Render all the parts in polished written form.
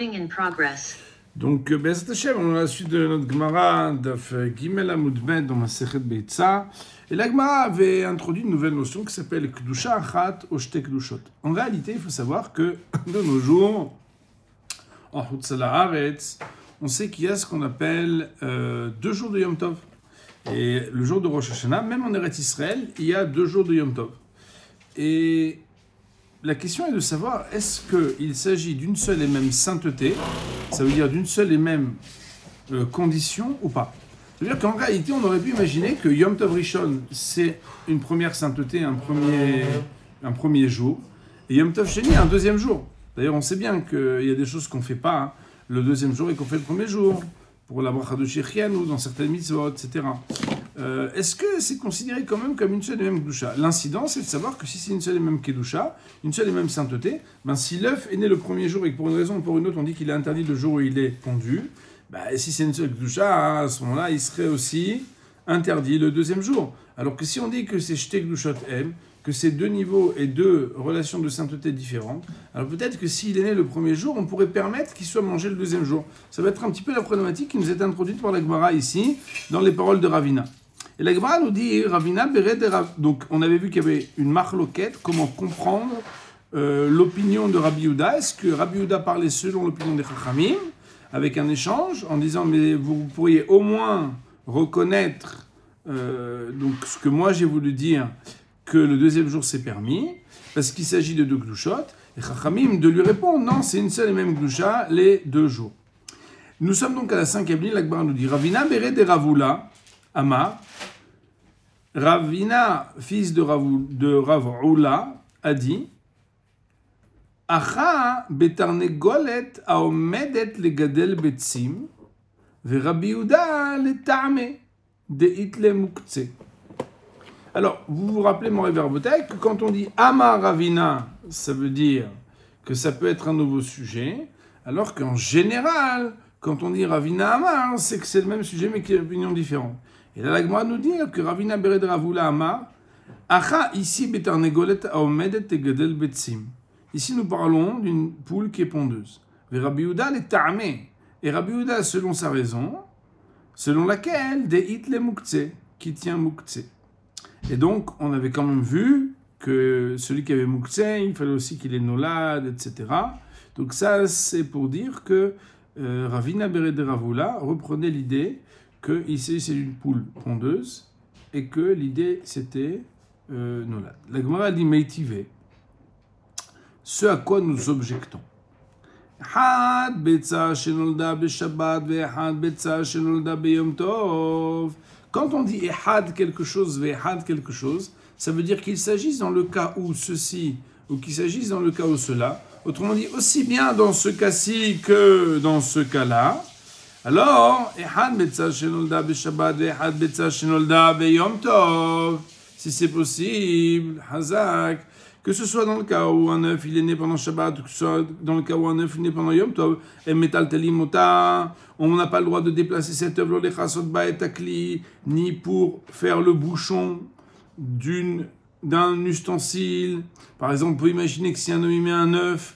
In progress. Donc, Bezat Hashem, on a la suite de notre Gemara d'Af Gimel Amud Bet dans Masechet Beitza. Et la Gemara avait introduit une nouvelle notion qui s'appelle Kedusha Achat ou Shte Kedushot. En réalité, il faut savoir que de nos jours, en Hutzala Haaretz, on sait qu'il y a ce qu'on appelle 2 jours de Yom Tov. Et le jour de Rosh Hashanah, même en Eretz Israël, il y a 2 jours de Yom Tov. Et la question est de savoir, est-ce qu'il s'agit d'une seule et même sainteté, ça veut dire d'une seule et même condition ou pas? C'est-à-dire qu'en réalité, on aurait pu imaginer que Yom Tov Rishon, c'est une première sainteté, un premier jour, et Yom Tov Sheni, un deuxième jour. D'ailleurs, on sait bien qu'il y a des choses qu'on ne fait pas le deuxième jour et qu'on fait le premier jour, pour la bracha de Shechian ou dans certaines mitzvot, etc. Est-ce que c'est considéré quand même comme une seule et même kedusha? L'incident, c'est de savoir que si c'est une seule et même kedusha, une seule et même sainteté, si l'œuf est né le premier jour et que pour une raison ou pour une autre, on dit qu'il est interdit le jour où il est pondu, si c'est une seule kedusha, à ce moment-là, il serait aussi interdit le deuxième jour. Alors que si on dit que c'est shte kedushot em, que c'est 2 niveaux et 2 relations de sainteté différentes, alors peut-être que s'il est né le premier jour, on pourrait permettre qu'il soit mangé le deuxième jour. Ça va être un petit peu la problématique qui nous est introduite par la Gemara ici, dans les paroles de Ravina. Et la Gemara nous dit, Ravina bered Rav... Donc on avait vu qu'il y avait une marloquette, comment comprendre l'opinion de Rabbi Yehuda. Est-ce que Rabbi Yehuda parlait selon l'opinion des Chachamim, avec un échange, en disant, mais vous pourriez au moins reconnaître donc ce que moi j'ai voulu dire, que le deuxième jour c'est permis, parce qu'il s'agit de 2 glouchot, et Chachamim de lui répondre, non, c'est une seule et même gloucha, les 2 jours. Nous sommes donc à la 5e ligne, la Gemara nous dit, Ravina bered de Ravula, Ama, Ravina, fils de Ravula, a dit, Acha betarnegolet aomedet legadel betsim, ve Rabbi Yehuda le ta'ame, de itle muktzeh. Alors, vous vous rappelez, mon réverbotaï, que quand on dit Amar Ravina, ça veut dire que ça peut être un nouveau sujet, alors qu'en général, quand on dit Ravina Amar, c'est que c'est le même sujet, mais qu'il y a une opinion différente. Et là, la Gemara nous dit que Ravina bered Ravula Amar, Acha ici betarnegolet aomedet tegadel betsim. Ici, nous parlons d'une poule qui est pondeuse. Et Rabbi Yehuda le ta'ame. Et Rabbi Yehuda, selon sa raison, selon laquelle, de itle muktzeh, qui tient muktzeh. Et donc, on avait quand même vu que celui qui avait muktzeh, il fallait aussi qu'il ait nolad, etc. Donc ça, c'est pour dire que Ravina bered Ravula reprenait l'idée que ici, c'est une poule pondeuse et que l'idée, c'était nolad. La Gemara dit meitivé. Ce à quoi nous objectons. Had betza shenolda b'shabbat ve'had betza shenolda b'yom tov. Quand on dit ehad quelque chose, ve'ehad quelque chose, ça veut dire qu'il s'agisse dans le cas où ceci, ou qu'il s'agisse dans le cas où cela. Autrement dit, aussi bien dans ce cas-ci que dans ce cas-là. Alors, ehad betza shenolda b'shabbat ve'ehad betza shenolda b'yom tov. Si c'est possible, hazak. Que ce soit dans le cas où un œuf il est né pendant Shabbat, ou que ce soit dans le cas où un œuf est né pendant Yom Tov, et Metal Telimota, on n'a pas le droit de déplacer cet œuf, ni pour faire le bouchon d'un ustensile. Par exemple, on peut imaginer que si un homme met un œuf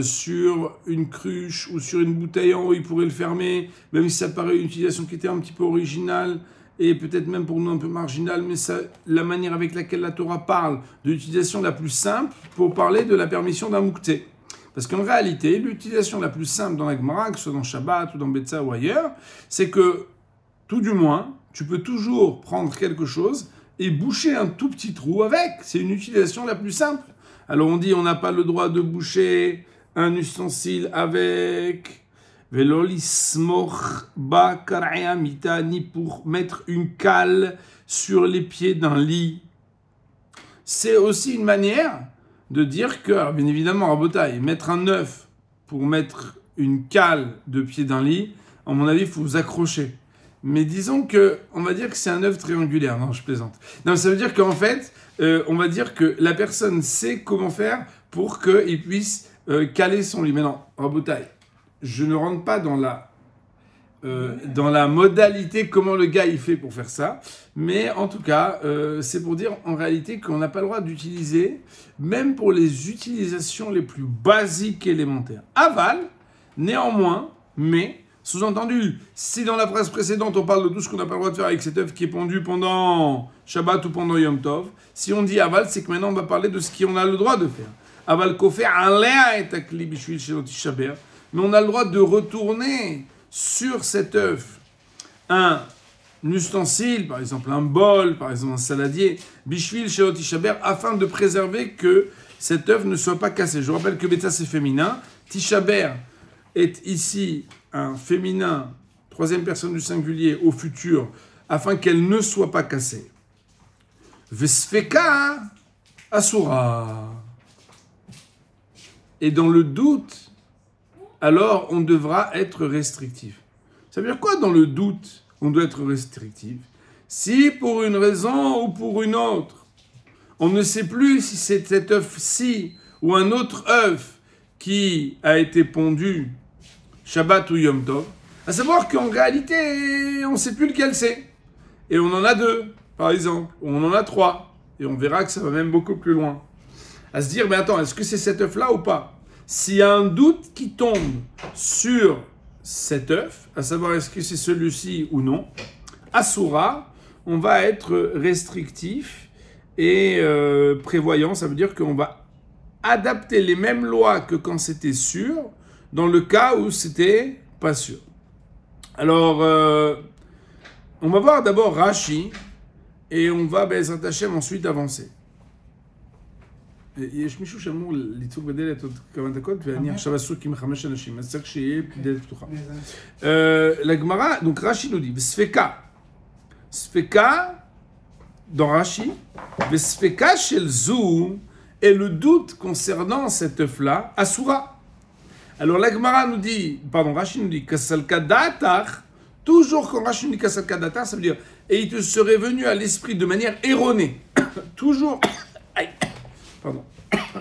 sur une cruche ou sur une bouteille en haut, il pourrait le fermer, même si ça paraît une utilisation qui était un petit peu originale, et peut-être même pour nous un peu marginal, mais ça, la manière avec laquelle la Torah parle de l'utilisation la plus simple pour parler de la permission d'un muktzeh. Parce qu'en réalité, l'utilisation la plus simple dans la Gemara, que ce soit dans Shabbat ou dans Betza ou ailleurs, c'est que, tout du moins, tu peux toujours prendre quelque chose et boucher un tout petit trou avec. C'est une utilisation la plus simple. Alors on dit on n'a pas le droit de boucher un ustensile avec... ni pour mettre une cale sur les pieds d'un lit. C'est aussi une manière de dire que, alors bien évidemment, Rabotaï, mettre un œuf pour mettre une cale de pied d'un lit, à mon avis, il faut vous accrocher. Mais disons que, on va dire que c'est un œuf triangulaire. Non, je plaisante. Non, ça veut dire qu'en fait, on va dire que la personne sait comment faire pour qu'il puisse caler son lit. Mais non, Rabotaï, je ne rentre pas dans la modalité, comment le gars il fait pour faire ça. Mais en tout cas, c'est pour dire en réalité qu'on n'a pas le droit d'utiliser, même pour les utilisations les plus basiques élémentaires. Aval, Néanmoins, mais, sous-entendu, si dans la phrase précédente on parle de tout ce qu'on n'a pas le droit de faire avec cet œuf qui est pondu pendant Shabbat ou pendant Yom Tov, si on dit aval, c'est que maintenant on va parler de ce qu'on a le droit de faire. Aval kofer alea et akli bishvil shelo tishaber. Mais on a le droit de retourner sur cet œuf un ustensile, par exemple un bol, par exemple un saladier, bishvil shelo tishaber, afin de préserver que cet œuf ne soit pas cassé. Je vous rappelle que Betsa c'est féminin, tishaber est ici un féminin, troisième personne du singulier au futur, afin qu'elle ne soit pas cassée. Vesfeka asura. Et dans le doute, alors on devra être restrictif. Ça veut dire quoi dans le doute, on doit être restrictif? Si pour une raison ou pour une autre, on ne sait plus si c'est cet œuf-ci ou un autre œuf qui a été pondu Shabbat ou Yom Tov, à savoir qu'en réalité, on ne sait plus lequel c'est. Et on en a deux, par exemple, ou on en a trois. Et on verra que ça va même beaucoup plus loin. À se dire, mais attends, est-ce que c'est cet œuf-là ou pas? S'il y a un doute qui tombe sur cet œuf, à savoir est-ce que c'est celui-ci ou non, Asura, on va être restrictif et prévoyant. Ça veut dire qu'on va adapter les mêmes lois que quand c'était sûr, dans le cas où c'était pas sûr. Alors, on va voir d'abord Rashi, et on va, Be'ezrat Hashem, ensuite avancer. יש מישהו שאמור ליצוג בדלת עוד כמה דקות, ואני עכשיו עסוק עם 5 אנשים, אז צריך שיהיה דלת פתוחה. לגמרא, donc Rashi nous dit, Sfeka, Sfeka, dans Rashi, Sfeka shel zu, et le doute concernant cet œuf-là, Asura. Alors la Gemara nous dit, pardon, Rashi nous dit, Kasalka datar, toujours quand Rashi nous dit Kasalka datar, ça veut dire, et il te serait venu à l'esprit de manière erronée. Toujours, pardon,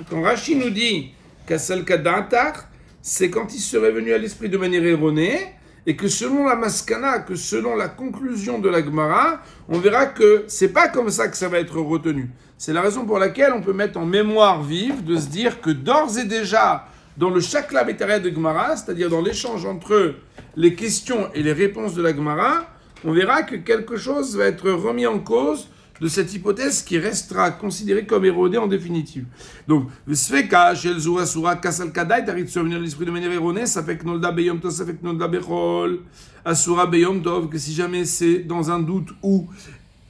quand Rashi nous dit Kasalka datar, c'est quand il serait venu à l'esprit de manière erronée, et que selon la maskana, que selon la conclusion de la Gemara, on verra que c'est pas comme ça que ça va être retenu. C'est la raison pour laquelle on peut mettre en mémoire vive de se dire que d'ores et déjà, dans le Shakla Betaria de Gemara, c'est-à-dire dans l'échange entre les questions et les réponses de la Gemara, on verra que quelque chose va être remis en cause de cette hypothèse qui restera considérée comme erronée en définitive. Donc, Sveka, Shel Zura Sura Kasal Kadai, t'arrives de survenir à l'esprit de manière erronée, ça fait que Nolda Beyom Tov, ça fait que Nolda Bechol, Asura Beyom Tov, que si jamais c'est dans un doute où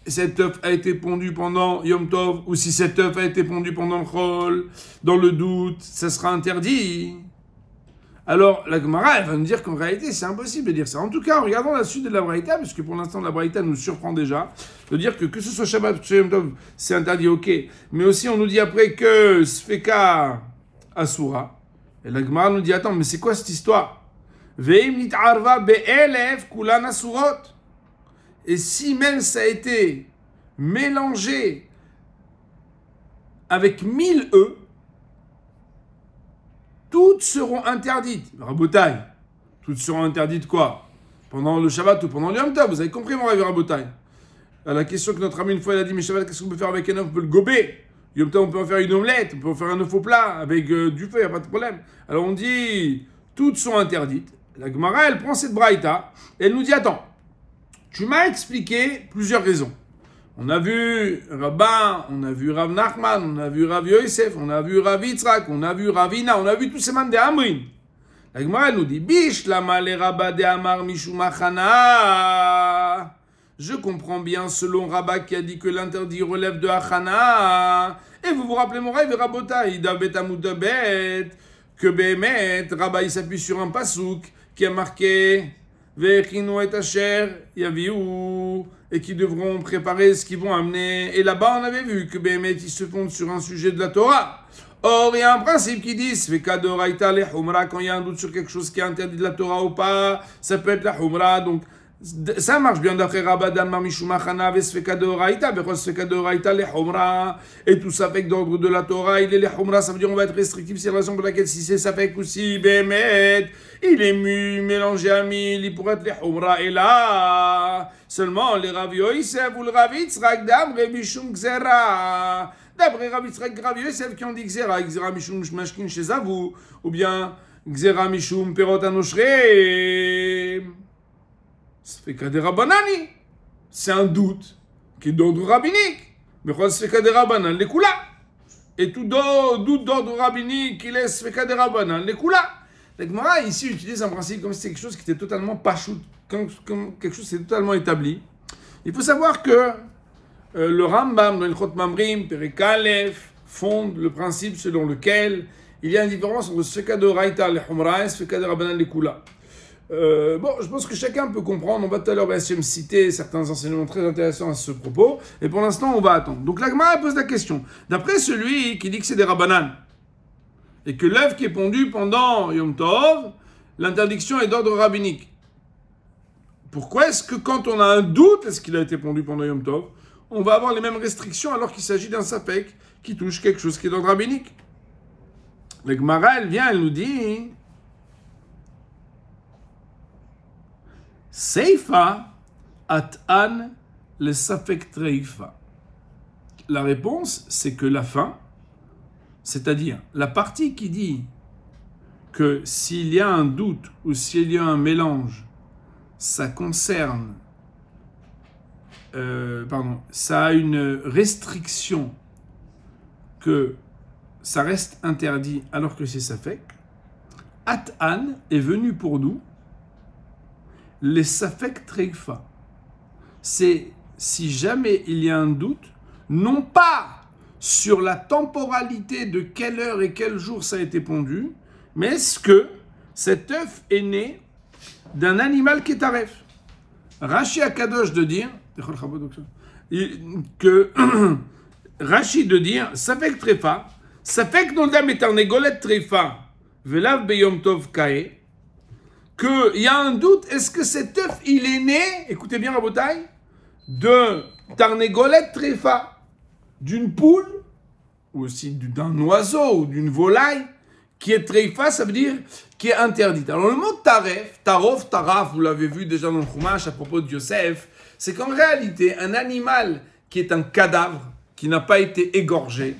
cet œuf a été pondu pendant Yom Tov, ou si cet œuf a été pondu pendant le Chol, dans le doute, ça sera interdit. Alors, la Gemara, elle va nous dire qu'en réalité, c'est impossible de dire ça. En tout cas, en regardant la suite de la Braïta, parce que pour l'instant, la Braïta nous surprend déjà, de dire que ce soit Shabbat ou Yom Tov, c'est interdit, ok. Mais aussi, on nous dit après que Sfeka Asura. Et la Gemara nous dit, attends, mais c'est quoi cette histoire? Veim nit'arva be'elef kulan asurot. Et si même ça a été mélangé avec 1000 œufs, toutes seront interdites. Rabotai, toutes seront interdites quoi? Pendant le Shabbat ou pendant le Yom Tov, vous avez compris mon rêve Rabotai? À la question que notre ami une fois il a dit, mais Shabbat, qu'est-ce qu'on peut faire avec un œuf? On peut le gober. Yom Tov, on peut en faire une omelette, on peut en faire un œuf au plat avec du feu, il n'y a pas de problème. Alors on dit, toutes sont interdites. La Gemara, elle prend cette braïta, et elle nous dit, attends, tu m'as expliqué plusieurs raisons. On a vu Rabban, on a vu Rav Nachman, on a vu Rav Yosef, on a vu Rav Yitzhak, on a vu Ravina, on a vu tous ces man de Amrin. La Gemara nous dit, Bish lama le Rabba de Amar Mishumachana. Je comprends bien selon Rabba qui a dit que l'interdit relève de Achana. Et vous vous rappelez mon rêve, Rabotai, Dabet Amoudabet, que Behemet, Rabba il s'appuie sur un pasouk qui a marqué Vechinu et Asher Yaviou, et qui devront préparer ce qu'ils vont amener. Et là-bas, on avait vu que Behemet, ils se fondent sur un sujet de la Torah. Or, il y a un principe qui dit Sveka d'Oraita le Humra, quand il y a un doute sur quelque chose qui est interdit de la Torah ou pas, ça peut être la Humra. Donc, ça marche bien d'après Rabba d'Amar Mishumachana, Sveka d'Oraita, Bechol Sveka d'Oraita le Humra, et tout ça fait que d'ordre de la Torah, il est le Humra, ça veut dire on va être restrictif. C'est la raison pour laquelle si c'est ça fait que si Behemet, il est mélangé à 1000, il pourrait être les Humra, et là, seulement les Rav Yosef ou le Rav Yitzhak d'Amre Mishum Gzera. D'après Rav Yitzhak et Rav Yosef qui ont dit Gzera, Gzera Mishum Mashkin chez Zavou, ou bien Gzera mishum perot anoshreim. Sfeka de Rabbanani. C'est un doute qui est d'ordre rabbinique. Mais quoi, Sfeka de Rabbanan, les kula. Et tout doute d'ordre rabbinique, il est Sfeka de Rabbanan, les kula. La Gemara ici utilise un principe comme si c'était quelque chose qui était totalement pachout, comme quelque chose qui était totalement établi. Il faut savoir que le Rambam, dans Ilchot Mamrim, Perek Aleph, fonde le principe selon lequel il y a une différence entre Sfeka de Raïta, les Humra, et Sfeka de Rabbanan, les kula. Bon, je pense que chacun peut comprendre. On va tout à l'heure me citer certains enseignements très intéressants à ce propos. Et pour l'instant, on va attendre. Donc la Gemara pose la question. D'après celui qui dit que c'est des Rabbanan, et que l'œuf qui est pondu pendant Yom Tov, l'interdiction est d'ordre rabbinique. Pourquoi est-ce que quand on a un doute, est-ce qu'il a été pondu pendant Yom Tov, on va avoir les mêmes restrictions alors qu'il s'agit d'un sapek qui touche quelque chose qui est d'ordre rabbinique? La Gemara, elle vient, elle nous dit... Seifa at'an le safek treifa. La réponse, c'est que la fin, c'est-à-dire la partie qui dit que s'il y a un doute ou s'il y a un mélange, ça concerne, ça a une restriction que ça reste interdit alors que c'est safek. At'an est venu pour nous les safek treifa. C'est si jamais il y a un doute, non pas sur la temporalité de quelle heure et quel jour ça a été pondu, mais est-ce que cet œuf est né d'un animal qui est taref. Rashi Akadosh de dire que Rashi de dire safek treifa, safek nolda metarnegolet treifa, velav beyom tov kae, qu'il y a un doute, est-ce que cet œuf, il est né, écoutez bien Rabotai, de tarnégolet treifa, d'une poule, ou aussi d'un oiseau, ou d'une volaille, qui est treifa, ça veut dire qui est interdite. Alors le mot taref, tarof, taraf, vous l'avez vu déjà dans le Chumash à propos de Yosef, c'est qu'en réalité, un animal qui est un cadavre, qui n'a pas été égorgé,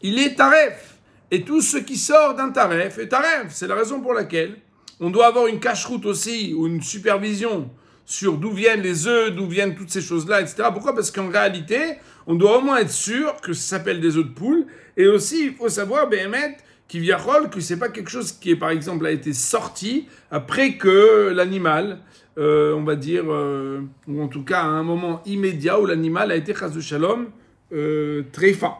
il est taref. Et tout ce qui sort d'un taref est taref. C'est la raison pour laquelle on doit avoir une cache-route aussi, ou une supervision sur d'où viennent les œufs, d'où viennent toutes ces choses-là, etc. Pourquoi? Parce qu'en réalité, on doit au moins être sûr que ça s'appelle des œufs de poule. Et aussi, il faut savoir, Béhémet, que c'est pas quelque chose qui, par exemple, a été sorti après que l'animal, on va dire, ou en tout cas à un moment immédiat où l'animal a été, chas de shalom, treifa.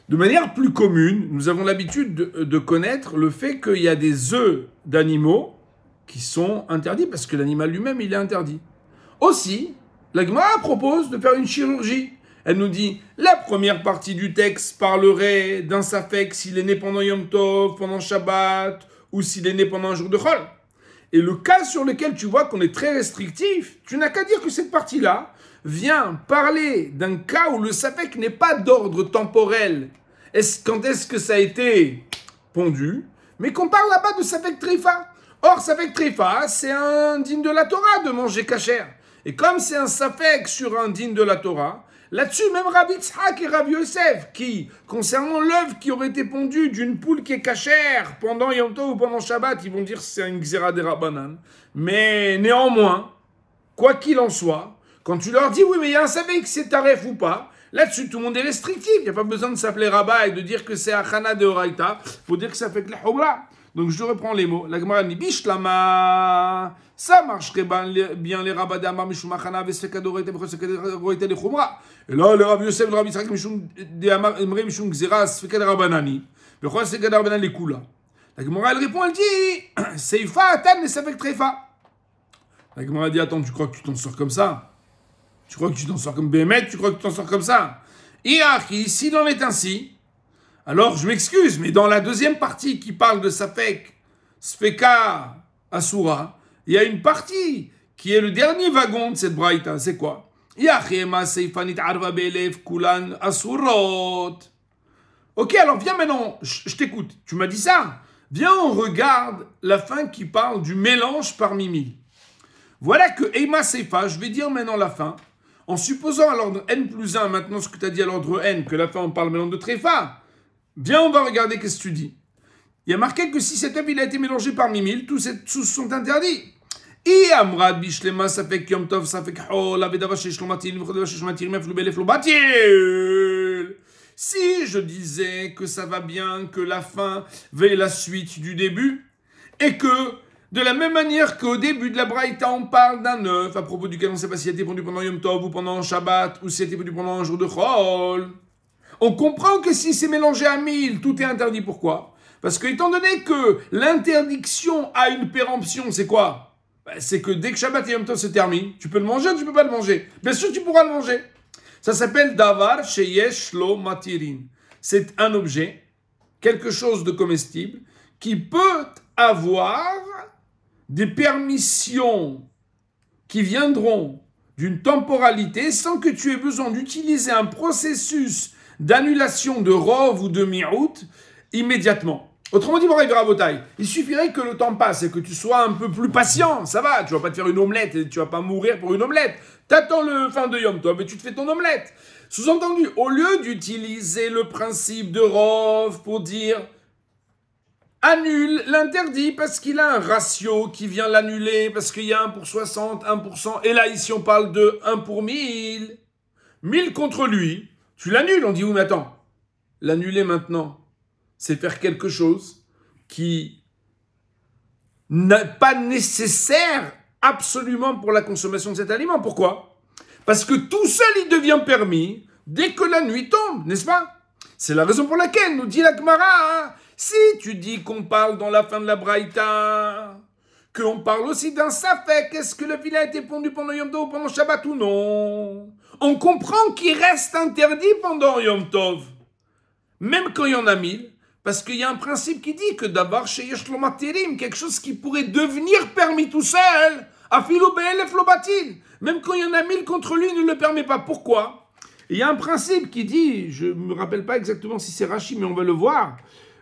De manière plus commune, nous avons l'habitude de connaître le fait qu'il y a des œufs d'animaux qui sont interdits parce que l'animal lui-même, il est interdit. Aussi, la Gemara propose de faire une chirurgie. Elle nous dit, la première partie du texte parlerait d'un safek s'il est né pendant Yom Tov, pendant Shabbat, ou s'il est né pendant un jour de Chol. Et le cas sur lequel tu vois qu'on est très restrictif, tu n'as qu'à dire que cette partie-là vient parler d'un cas où le safek n'est pas d'ordre temporel. Quand est-ce que ça a été pondu? Mais qu'on parle là-bas de safek treifa. Or, safek treifa, c'est un digne de la Torah de manger kasher. Et comme c'est un safek sur un digne de la Torah, là-dessus, même Rabbi Tzhak et Rabbi Yosef, qui, concernant l'œuf qui aurait été pondu d'une poule qui est cachère pendant Yom Tov ou pendant Shabbat, ils vont dire que c'est un Gzera de Rabbanan. Mais néanmoins, quoi qu'il en soit, quand tu leur dis, oui, mais il y a un safek, c'est taref ou pas, là-dessus, tout le monde est restrictif. Il n'y a pas besoin de s'appeler Rabat et de dire que c'est Achana de Oraïta. Il faut dire que ça fait que la Hobra. Donc je reprends les mots. La Gemara dit Bishlama. Ça marcherait bien les Rabba d'Amar Mishum Achana Vesfeka d'Oraïta Vesfeka de Chumra. Et là, le Rabbi Yosef, le Rabbi Tzhak Mishum d'Amar Emre Mishum Gzera Vesfeka de Rabbanani. Vechol Vesfeka de Rabbanan les Kula. La Gemara elle répond, elle dit Seifa Atan et Safek Treifa. La Gemara dit attends, tu crois que tu t'en sors comme ça? Tu crois que tu t'en sors comme Béhémet? Tu crois que tu t'en sors comme ça? Iachi, s'il en est ainsi, alors je m'excuse, mais dans la deuxième partie qui parle de Safek, Sfeka, Asura, il y a une partie qui est le dernier wagon de cette braïta. C'est quoi? Iachi, ema seifanit arva be'elev kulan asurot. Ok, alors viens maintenant, je t'écoute. Tu m'as dit ça? Viens, on regarde la fin qui parle du mélange parmi mille. Voilà que ema seifa, je vais dire maintenant la fin. En supposant à l'ordre n plus 1, maintenant ce que tu as dit à l'ordre n, que la fin on parle maintenant de treifa, bien on va regarder qu'est-ce que tu dis. Il y a marqué que si cet œuf il a été mélangé parmi 1000, tous sont interdits. Et Amrad Bishlema, ça fait Yom Tov, ça fait Khol, Avedava Sheshlomatil, Vchodava Sheshlomatil, Mefloubelef Lobatil. Si je disais que ça va bien, que la fin veille la suite du début, et que de la même manière qu'au début de la Braïta, on parle d'un œuf à propos duquel on ne sait pas s'il a été pondu pendant Yom Tov ou pendant Shabbat, ou s'il a été pondu pendant un jour de Khol, on comprend que si c'est mélangé à 1000, tout est interdit. Pourquoi? Parce que, étant donné que l'interdiction a une péremption, c'est quoi? C'est que dès que Shabbat et Yom Tov se terminent, tu peux le manger ou tu ne peux pas le manger? Bien sûr, tu pourras le manger. Ça s'appelle Davar Sheyesh Lo Matirin. C'est un objet, quelque chose de comestible, qui peut avoir des permissions qui viendront d'une temporalité sans que tu aies besoin d'utiliser un processus d'annulation de Rov ou de Mi'out immédiatement. Autrement dit, il suffirait que le temps passe et que tu sois un peu plus patient, ça va, tu vas pas te faire une omelette et tu vas pas mourir pour une omelette. T'attends le fin de Yom Tov et tu te fais ton omelette. Sous-entendu, au lieu d'utiliser le principe de Rov pour dire annule l'interdit parce qu'il a un ratio qui vient l'annuler, parce qu'il y a 1 pour 60, 1%, et là ici on parle de 1 pour 1000, 1000 contre lui, tu l'annules, on dit oui mais attends, l'annuler maintenant, c'est faire quelque chose qui n'est pas nécessaire absolument pour la consommation de cet aliment. Pourquoi? Parce que tout seul, il devient permis dès que la nuit tombe, n'est-ce pas? C'est la raison pour laquelle nous dit la Gemara, si tu dis qu'on parle dans la fin de la Braïta, qu'on parle aussi d'un safek, est-ce que le filet a été pondu pendant Yom Tov ou pendant Shabbat ou non? On comprend qu'il reste interdit pendant Yom Tov, même quand il y en a 1000. Parce qu'il y a un principe qui dit que d'abord chez Yeshlomaterim, quelque chose qui pourrait devenir permis tout seul, Afilo Be'elef Lobatil, même quand il y en a 1000 contre lui, il ne le permet pas. Pourquoi? Il y a un principe qui dit, je ne me rappelle pas exactement si c'est Rashi, mais on va le voir,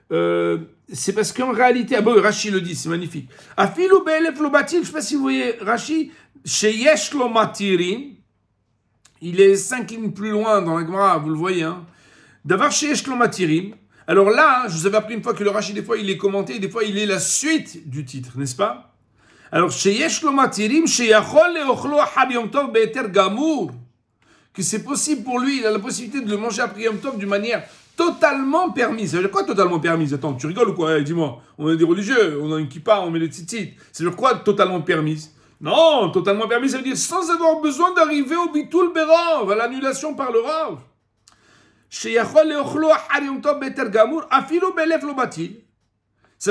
c'est parce qu'en réalité, ah bon, Rashi le dit, c'est magnifique. Afilo Be'elef Lobatil, je ne sais pas si vous voyez Rashi, chez Yeshlomaterim, il est 5 lignes plus loin dans la Gemara, vous le voyez, hein. D'abord chez Yeshlomaterim. Alors là, je vous avais appris une fois que le Rashi, des fois, il est commenté, des fois, il est la suite du titre, n'est-ce pas? Alors, que c'est possible pour lui, il a la possibilité de le manger après Yom Tov d'une manière totalement permise. Ça veut dire quoi totalement permise? Attends, tu rigoles ou quoi? Dis-moi, on est des religieux, on a une kippa, on met des tzitzit. Ça veut dire quoi totalement permise? Non, totalement permise, ça veut dire sans avoir besoin d'arriver au bitul berav, à l'annulation par le rav. Ça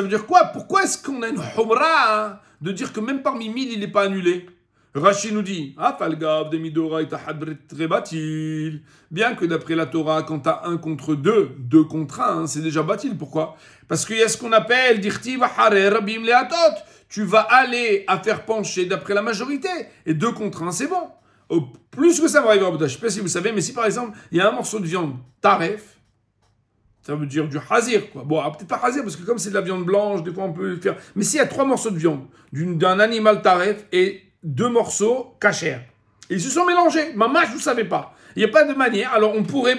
veut dire quoi? Pourquoi est-ce qu'on a une humra de dire que même parmi 1000 il n'est pas annulé? Rashi nous dit bien que d'après la Torah, quand tu as 1 contre 2, 2 contre 1, c'est déjà batil. Pourquoi? Parce qu'il y a ce qu'on appelle tu vas aller à faire pencher d'après la majorité, et 2 contre 1 c'est bon. Plus que ça va arriver à Boda. Je ne sais pas si vous savez, mais si par exemple, il y a un morceau de viande taref, ça veut dire du hazir, quoi. Bon, peut-être pas hazir, parce que comme c'est de la viande blanche, des fois on peut le faire. Mais s'il y a 3 morceaux de viande d'un animal taref et 2 morceaux cachers, et ils se sont mélangés, maman, je ne savais pas. Il n'y a pas de manière, alors on pourrait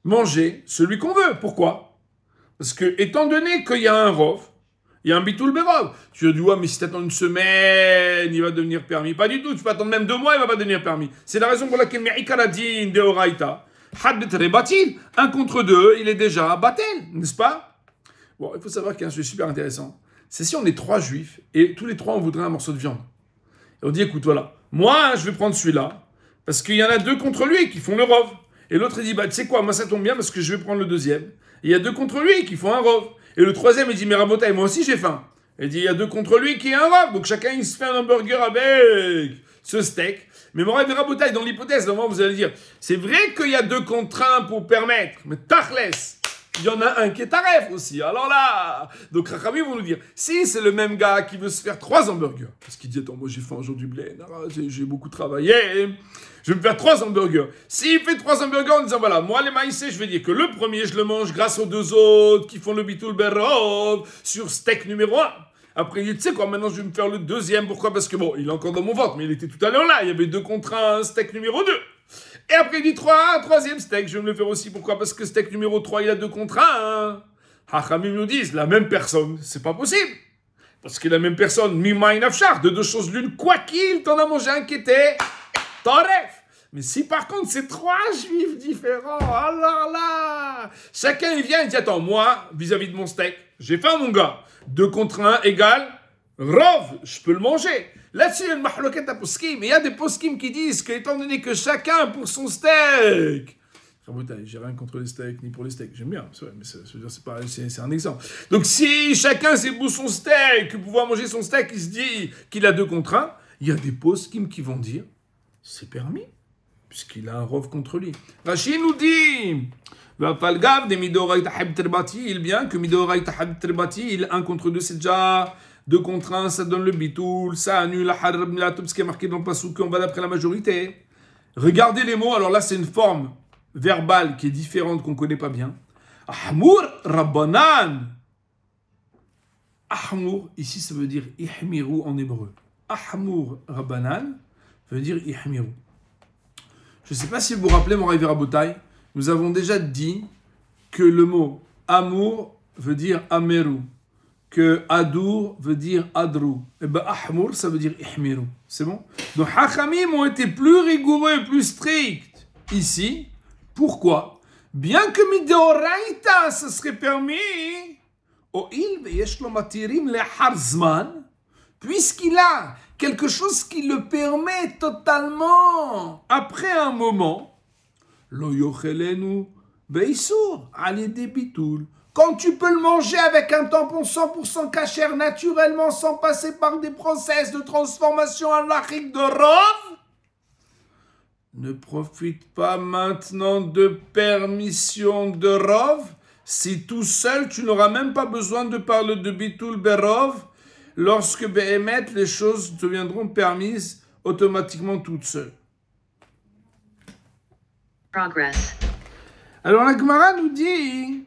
manger celui qu'on veut. Pourquoi? Parce que, étant donné qu'il y a un rov, il y a un bitul berov. Tu as dit, ouais, mais si tu attends une semaine, il va devenir permis. Pas du tout, tu peux attendre même 2 mois, il ne va pas devenir permis. C'est la raison pour laquelle Me'ikaradin de Oraita, Hadbetre batil, 1 contre 2, il est déjà batel, n'est-ce pas? Bon, il faut savoir qu'il y a un sujet super intéressant. C'est si on est 3 juifs, et tous les 3 on voudrait un morceau de viande. Et on dit, écoute, voilà, moi je vais prendre celui-là, parce qu'il y en a 2 contre lui qui font le rov. Et l'autre il dit, bah tu sais quoi, moi ça tombe bien parce que je vais prendre le deuxième. Et il y a 2 contre lui qui font un rov. Et le troisième, il dit, mais Rabotai, moi aussi j'ai faim. Il dit, il y a 2 contre lui qui est un rave. Donc chacun, il se fait un hamburger avec ce steak. Mais mon rêve de Rabotai, dans l'hypothèse, normalement, vous allez dire, c'est vrai qu'il y a 2 contre 1 pour permettre, mais tachles, il y en a un qui est taref aussi. Alors là, donc Rachamim vont nous dire, si c'est le même gars qui veut se faire 3 hamburgers, parce qu'il dit, attends, moi j'ai faim aujourd'hui, j'ai beaucoup travaillé, je vais me faire 3 hamburgers. S'il fait 3 hamburgers en disant, voilà, moi les maïsés, je vais dire que le premier, je le mange grâce aux 2 autres qui font le bitul berov sur steak numéro 1. Après, il dit, tu sais quoi, maintenant je vais me faire le deuxième. Pourquoi? Parce que bon, il est encore dans mon ventre, mais il était tout à l'heure là. Il y avait 2 contre 1, steak numéro 2. Et après, il dit 3, un troisième steak, je vais me le faire aussi. Pourquoi? Parce que steak numéro 3, il a 2 contre 1. Hachamim nous disent, la même personne, c'est pas possible. Parce que la même personne, mimaïn afshar, de deux choses l'une, quoi qu'il, t'en as mangé un qui était taref. Mais si par contre c'est trois juifs différents, alors là, chacun il vient et dit, attends, moi, vis-à-vis de mon steak, j'ai faim mon gars, 2 contre 1 égale rov, je peux le manger. Là-dessus, il y a une mahloket à poskim, mais il y a des poskim qui disent que, étant donné que chacun pour son steak, j'ai rien contre les steaks, ni pour les steaks, j'aime bien, c'est vrai, mais c'est un exemple. Donc si chacun c'est pour son steak, pouvoir manger son steak, il se dit qu'il a 2 contre 1, il y a des poskim qui vont dire, c'est permis, puisqu'il a un rov contre lui. Rachid nous dit, bien que midoraïta habib terbati, il 1 contre 2, c'est déjà 2 contre 1, ça donne le bitoul, ça annule la harab la tout ce qui est marqué dans le passouk, on va d'après la majorité. Regardez les mots, alors là c'est une forme verbale qui est différente, qu'on ne connaît pas bien. Ahmour rabbanan. Ahmour, ici ça veut dire ihmiru en hébreu. Ahmour rabbanan veut dire ihmiru. Je ne sais pas si vous vous rappelez, mon Rav Rabotai, nous avons déjà dit que le mot amour veut dire ameru, que adour veut dire adru. Et bien ahmour, ça veut dire ihmiru. C'est bon? Donc Hachamim ont été plus rigoureux, plus stricts ici. Pourquoi? Bien que midoraïta, ça serait permis, puisqu'il a quelque chose qui le permet totalement. Après un moment, quand tu peux le manger avec un tampon 100% cachère naturellement, sans passer par des process de transformation en lachique de rov, ne profite pas maintenant de permission de rov. Si tout seul, tu n'auras même pas besoin de parler de bitul berov. Lorsque behemet, les choses deviendront permises automatiquement toutes seules. Progress. Alors la Gemara nous dit,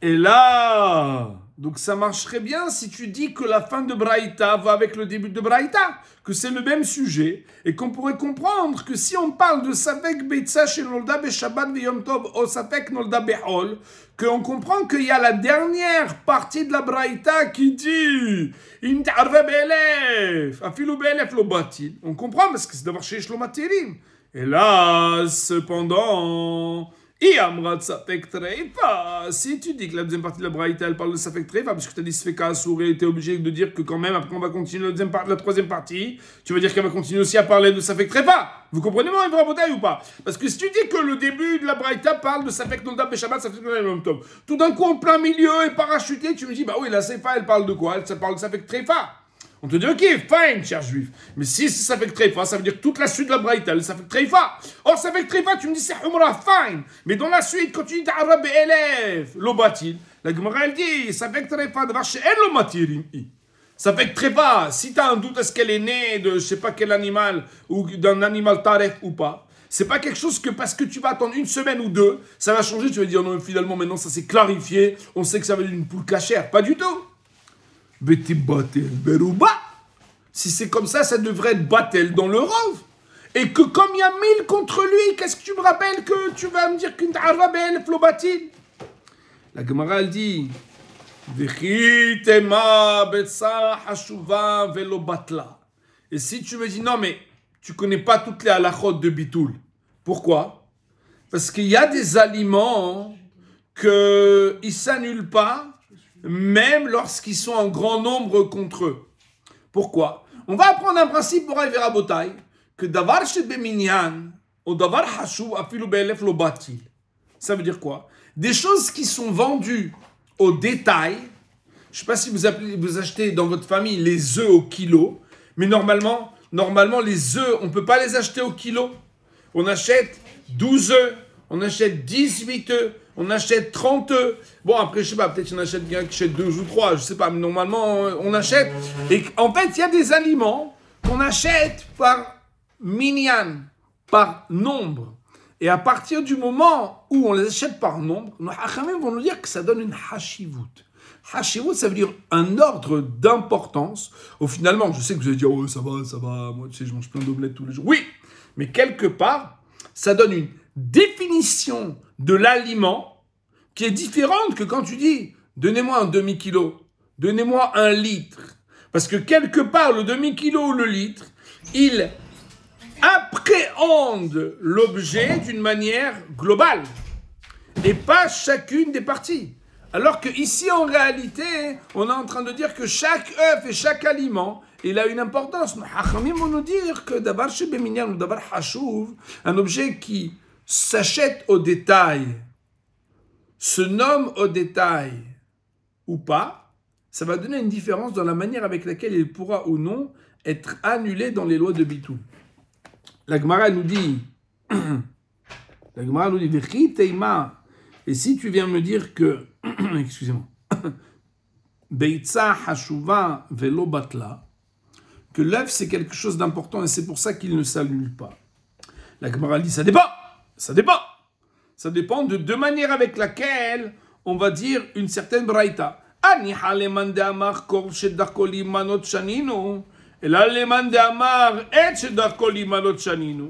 et là, donc ça marcherait bien si tu dis que la fin de Braïta va avec le début de Braïta, que c'est le même sujet, et qu'on pourrait comprendre que si on parle de Safek Beitza chez Nolda Beshabbat Veyom Tov ou Safek Nolda Behol, qu'on comprend qu'il y a la dernière partie de la Braïta qui dit In ta'arva be'elef, afilu be'elef lo batil. On comprend parce que c'est d'avoir chez Shlomo Tirim. Et là, cependant, si tu dis que la deuxième partie de la Braïta, elle parle de Safek Treifa, parce que tu as dit Sfeka Assouré, tu es obligé de dire que quand même, après on va continuer la troisième partie, tu veux dire qu'elle va continuer aussi à parler de Safek Treifa. Vous comprenez mon Rav Rabotai ou pas? Parce que si tu dis que le début de la Braïta parle de Safek Nolda Beshabbat, Safek Nolda Tov, tout d'un coup en plein milieu et parachuté, tu me dis, bah oui, la Seifa, elle parle de quoi? Elle parle de Safek Treifa. On te dit, ok, fine, cher juif. Mais si ça fait que treifa, ça veut dire que toute la suite de la braïta, ça fait que treifa. Or, ça fait que treifa, tu me dis, c'est humra, fine. Mais dans la suite, quand tu dis ta'arra be'elef, lo batil, la Gemara, elle dit, ça fait que treifa, de vache, elle lo matirim. Ça fait que treifa, si tu as un doute, est-ce qu'elle est née de je sais pas quel animal, ou d'un animal taref ou pas, c'est pas quelque chose que parce que tu vas attendre 1 semaine ou 2, ça va changer, tu vas dire, non, finalement, maintenant, ça s'est clarifié, on sait que ça va être une poule cachère. Pas du tout. Si c'est comme ça devrait être battel dans le rov. Et que comme il y a 1000 contre lui, qu'est-ce que tu me rappelles que tu vas me dire qu'une ta'arva be'elef lo batil? La Gemara elle dit et si tu me dis non mais tu connais pas toutes les halachot de bitoul. Pourquoi? Parce qu'il y a des aliments qu'ils ne s'annulent pas même lorsqu'ils sont en grand nombre contre eux. Pourquoi? On va apprendre un principe pour Rav Rabotai, que davar shebeminyan, ou davar hashuv afilu be'elef lo batil. Ça veut dire quoi? Des choses qui sont vendues au détail. Je ne sais pas si vous achetez dans votre famille les œufs au kilo, mais normalement les œufs, on ne peut pas les acheter au kilo. On achète 12 œufs, on achète 18 œufs, on achète 30 œufs. Bon, après, je sais pas, peut-être qu'il y en achète bien qui achète 2 ou 3, je sais pas, mais normalement, on achète. Et en fait, il y a des aliments qu'on achète par minyan, par nombre. Et à partir du moment où on les achète par nombre, nos hachamim vont nous dire que ça donne une hashivut. Hashivut, ça veut dire un ordre d'importance. Au finalement, je sais que vous allez dire, oh, ça va, moi, tu sais, je mange plein d'omelettes tous les jours. Oui, mais quelque part, ça donne une définition de l'aliment qui est différente que quand tu dis donnez-moi un demi-kilo, donnez-moi un litre. Parce que quelque part, le demi-kilo ou le litre, il appréhende l'objet d'une manière globale et pas chacune des parties. Alors qu'ici, en réalité, on est en train de dire que chaque œuf et chaque aliment, il a une importance. Nous vont nous dire que d'abord chez Béminyan ou d'abord Hachouv, un objet qui s'achète au détail, se nomme au détail ou pas, ça va donner une différence dans la manière avec laquelle il pourra ou non être annulé dans les lois de Bitoul. La Gemara nous dit, V'chi teima, et si tu viens me dire que, excusez-moi, Beitza hashuva velo batla, que l'œuf c'est quelque chose d'important et c'est pour ça qu'il ne s'annule pas. La Gemara dit, ça dépend. Ça dépend de deux manières avec laquelle on va dire une certaine braïta. Ani haleman de amar kol shedarkoli manot shaninu, et là leman de amar et shedarkoli manot shaninu,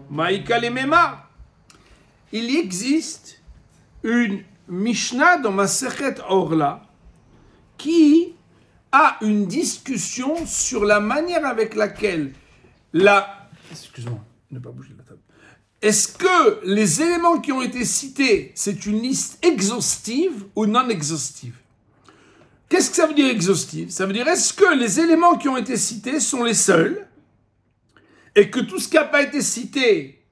maïka le mema. Il existe une Mishnah dans Masechet Orla qui a une discussion sur la manière avec laquelle excuse-moi, ne pas bouger la table. Est-ce que les éléments qui ont été cités, c'est une liste exhaustive ou non exhaustive? Qu'est-ce que ça veut dire exhaustive? Ça veut dire, est-ce que les éléments qui ont été cités sont les seuls et que tout ce qui n'a pas été cité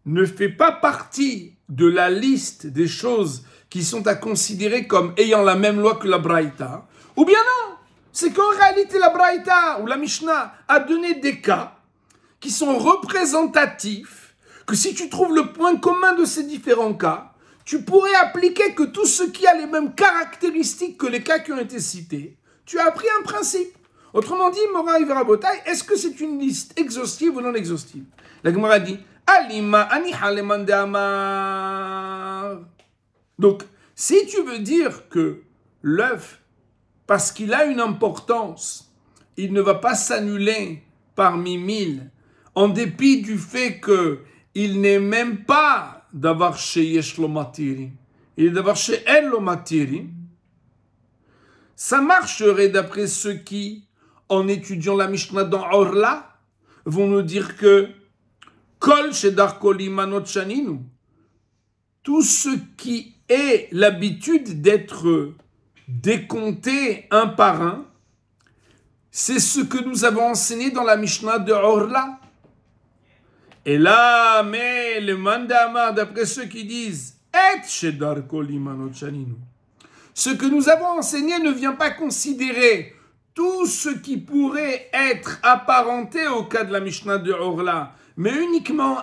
ne fait pas partie de la liste des choses qui sont à considérer comme ayant la même loi que la Braïta? Ou bien non, c'est qu'en réalité la Braïta ou la Mishnah a donné des cas qui sont représentatifs, que si tu trouves le point commun de ces différents cas, tu pourrais appliquer que tout ce qui a les mêmes caractéristiques que les cas qui ont été cités. Tu as appris un principe. Autrement dit, Moraï Verabotai, est-ce que c'est une liste exhaustive ou non exhaustive? La Gemara dit, Alima ani haleman de amar. Donc, si tu veux dire que l'œuf, parce qu'il a une importance, il ne va pas s'annuler parmi 1000, en dépit du fait qu'il n'est même pas d'avoir chez Yesh lo matiri, il est d'avoir chez El lo matiri, ça marcherait d'après ceux qui, en étudiant la Mishnah dans Orla, vont nous dire que Kol shedar koli manot shaninu, tout ce qui est l'habitude d'être décompté un par un, c'est ce que nous avons enseigné dans la Mishnah de Orla. Et là, mais le mandamar, d'après ceux qui disent et shedar koli manot shaninu, ce que nous avons enseigné ne vient pas considérer tout ce qui pourrait être apparenté au cas de la Mishnah de Orla, mais uniquement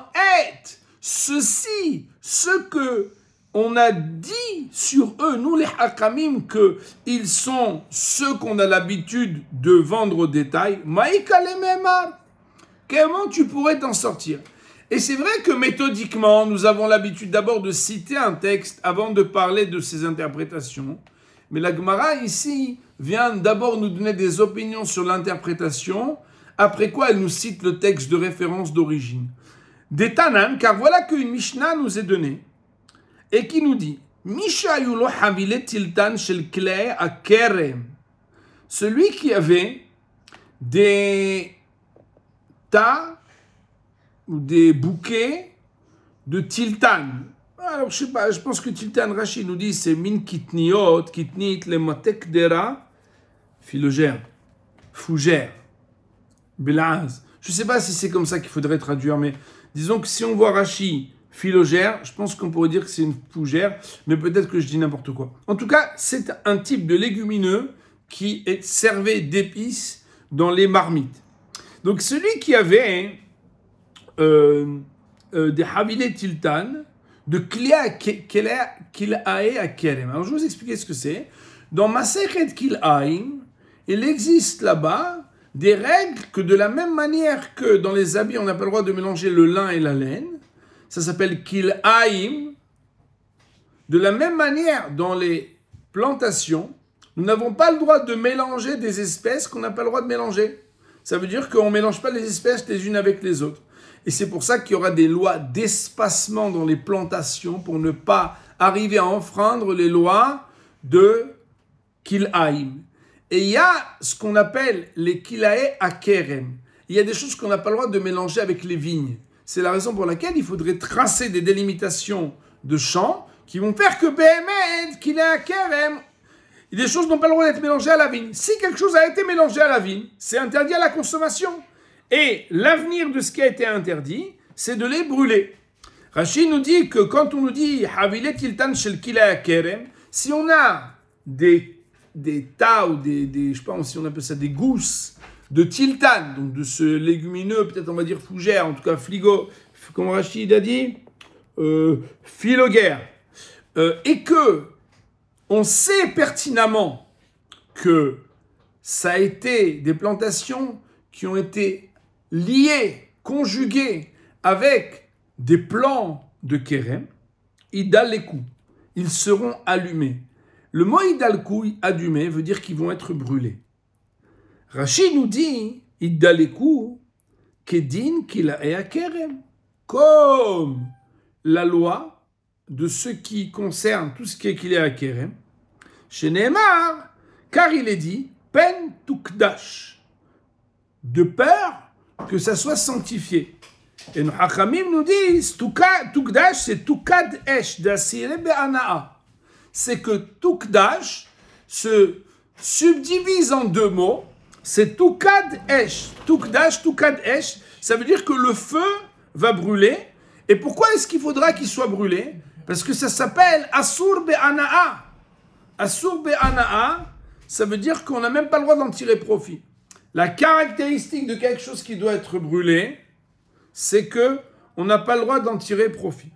être ceci, ce que on a dit sur eux, nous les hakamim, qu'ils sont ceux qu'on a l'habitude de vendre au détail. Maïka le memar. Comment tu pourrais t'en sortir? Et c'est vrai que méthodiquement, nous avons l'habitude d'abord de citer un texte avant de parler de ses interprétations. Mais la Gemara ici vient d'abord nous donner des opinions sur l'interprétation, après quoi elle nous cite le texte de référence d'origine. Des Tanan, car voilà qu'une Mishnah nous est donnée, et qui nous dit Mishayulo havile tiltan shel klei akerem. Celui qui avait des tas ou des bouquets de tiltan. Alors, je sais pas, je pense que tiltan, Rashi nous dit c'est min kitniot, kitnit le matek dera, phylogère, fougère, belaz. Je sais pas si c'est comme ça qu'il faudrait traduire, mais disons que si on voit Rashi, phylogère, je pense qu'on pourrait dire que c'est une fougère, mais peut-être que je dis n'importe quoi. En tout cas, c'est un type de légumineux qui est servi d'épices dans les marmites. Donc, celui qui avait des havilé tiltan, de Klia Kil'ae à Kerem. Alors, je vais vous expliquer ce que c'est. Dans Masechet Kil'aim, il existe là-bas des règles que de la même manière que dans les habits, on n'a pas le droit de mélanger le lin et la laine. Ça s'appelle Kil'aim. De la même manière, dans les plantations, nous n'avons pas le droit de mélanger des espèces qu'on n'a pas le droit de mélanger. Ça veut dire qu'on ne mélange pas les espèces les unes avec les autres. Et c'est pour ça qu'il y aura des lois d'espacement dans les plantations pour ne pas arriver à enfreindre les lois de kil'aim. Et il y a ce qu'on appelle les kilae akerem. Il y a des choses qu'on n'a pas le droit de mélanger avec les vignes. C'est la raison pour laquelle il faudrait tracer des délimitations de champs qui vont faire que Behemet, kilae akerem, des choses n'ont pas le droit d'être mélangées à la vigne. Si quelque chose a été mélangé à la vigne, c'est interdit à la consommation. Et l'avenir de ce qui a été interdit, c'est de les brûler. Rashi nous dit que quand on nous dit Havilet tiltan shel kilae akerem, si on a des tas ou je sais pas si on appelle ça des gousses de tiltan, donc de ce légumineux, peut-être on va dire fougère, en tout cas fligo, comme Rachid a dit, phylogère, et que on sait pertinemment que ça a été des plantations qui ont été liées, conjuguées avec des plants de kérem, idalekou, ils seront allumés. Le mot idalekou, allumé, veut dire qu'ils vont être brûlés. Rashi nous dit, idalekou, kedin kilae kérem, comme la loi de ce qui concerne tout ce qui est kilae kérem, chez Nehemar, car il est dit, pen tukdash, de peur que ça soit sanctifié. Et nos Hachamim nous disent, tukdash, c'est tukad esh d'asire be'ana'a. C'est que tukdash se subdivise en deux mots, c'est tukad esh. Tukdash, tukad esh, ça veut dire que le feu va brûler. Et pourquoi est-ce qu'il faudra qu'il soit brûlé? Parce que ça s'appelle asur be'ana'a. Asur be'ana'a, ça veut dire qu'on n'a même pas le droit d'en tirer profit. La caractéristique de quelque chose qui doit être brûlé, c'est que on n'a pas le droit d'en tirer profit.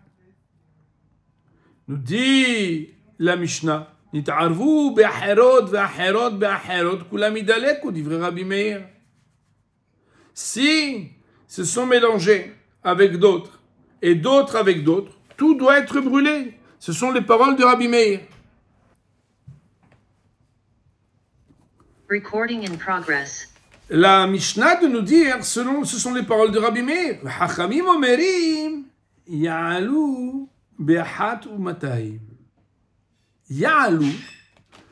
Nous dit la Mishnah, Nit'arvu be'acherot ve'acherot be'acherot kulam idaleku divrei Rabbi Meir. Si se sont mélangés avec d'autres et d'autres avec d'autres, tout doit être brûlé. Ce sont les paroles de Rabbi Meir. Recording in progress. La Mishnah de nous dire, ce sont les paroles de Rabbi Meir. Hachamim omerim ya'alu be'achat u'matayim. Ya'alu,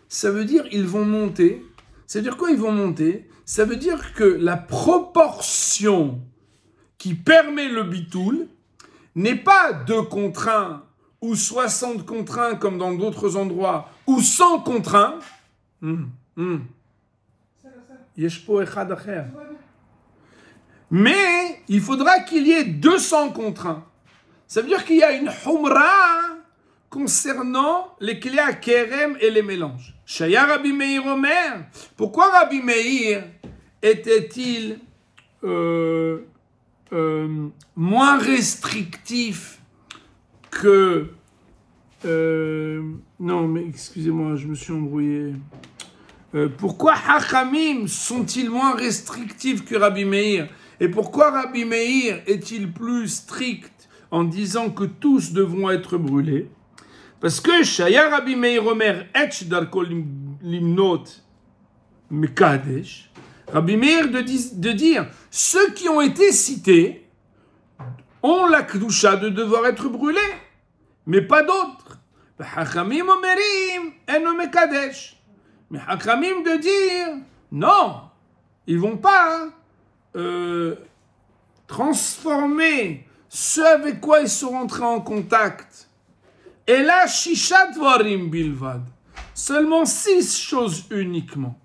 ça veut dire ils vont monter. Ça veut dire quoi ils vont monter? Ça veut dire que la proportion qui permet le bitoul n'est pas 2 contre 1 ou 60 contre 1 comme dans d'autres endroits ou 100 contre 1. Mais il faudra qu'il y ait 200 contre 1. Ça veut dire qu'il y a une humra concernant les kilae kérem et les mélanges. Shaya Rabbi Meir Omer. Pourquoi Rabbi Meir était-il moins restrictif que... non, mais excusez-moi, je me suis embrouillé. Pourquoi Hachamim sont-ils moins restrictifs que Rabbi Meir? Et pourquoi Rabbi Meir est-il plus strict en disant que tous devront être brûlés? Parce que Shaya Rabbi Meir Omer etch darko limnot mekadesh. Rabbi Meir de dire ceux qui ont été cités ont la kedusha de devoir être brûlés, mais pas d'autres. Hachamim omerim eno mekadesh. Mais Hachamim de dire, non, ils ne vont pas transformer ce avec quoi ils sont rentrés en contact. Et là, shishat varim bilvad. Seulement 6 choses uniquement.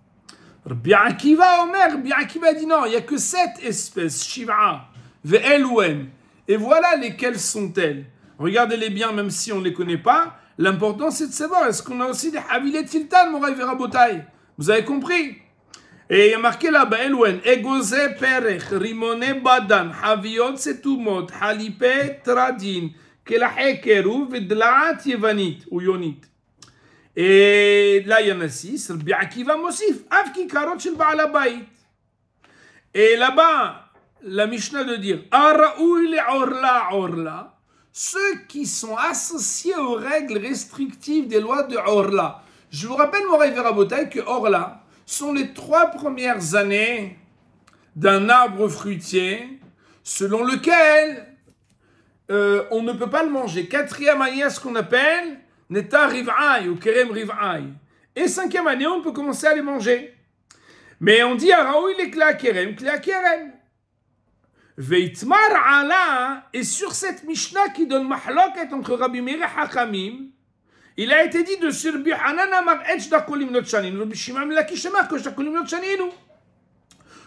Rabbi Akiva Omer, Rabbi Akiva dit non, il n'y a que 7 espèces, Shiva, Ve'elwen. Et voilà lesquelles sont-elles. Regardez-les bien, même si on ne les connaît pas. L'important, c'est de savoir, est-ce qu'on a aussi des Havilet Tiltan, Moraï Verabotai? Vous avez compris? Et il y a marqué là-bas, Elwen, Egoze Perech, Rimone Badan, Haviot Setumot, Halipe Tradin, Kelahekeru, Vedlaat Yevanit, ou Yonit. Et là, il y en a 6, Rabbi Akiva Mosif, Avki Karot Shel Baal Habayit. Et là-bas, la Mishnah de dire, Araoui le Orla Orla, ceux qui sont associés aux règles restrictives des lois de Orla. Je vous rappelle, Moraï Verabotai, que Orla sont les 3 premières années d'un arbre fruitier selon lequel on ne peut pas le manger. 4e année, ce qu'on appelle Neta Riv'ai ou Kerem Riv'ai. Et 5e année, on peut commencer à les manger. Mais on dit à Raoui les Kla Kerem. Veitmar ala, et sur cette Mishnah qui donne mahloket entre Rabbi Meir et Hachamim, il a été dit de sur Rabbi Hanan amar et shdakolim not shanin, Rabbi Shimon Lakish amar que shdakolim not shaninu.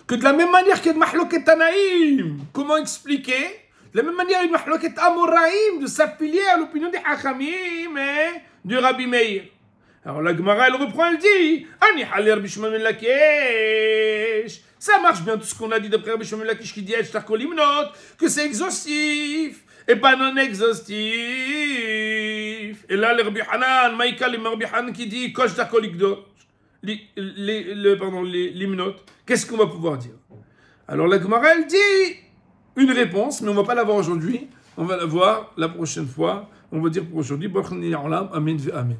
Que de la même manière qu'il y a de mahloket Tanaïm, comment expliquer? De la même manière, il y a de mahloket Amoraïm, de s'affilier à l'opinion des Hachamim et du Rabbi Meir. Alors la Gemara, elle reprend, elle dit Ani haler Rabbi Shimon Lakish. Ça marche bien tout ce qu'on a dit d'après Rabbi Shimon Lakish qui dit que c'est exhaustif et pas non exhaustif. Et là, le Rabbi Hanan, Maïka, le Rabbi Hanan qui dit Kosh Takolikdo, l'hymnote. Qu'est-ce qu'on va pouvoir dire? Alors la Gemara, elle dit une réponse, mais on ne va pas la voir aujourd'hui. On va la voir la prochaine fois. On va dire pour aujourd'hui, Amen ve Amen.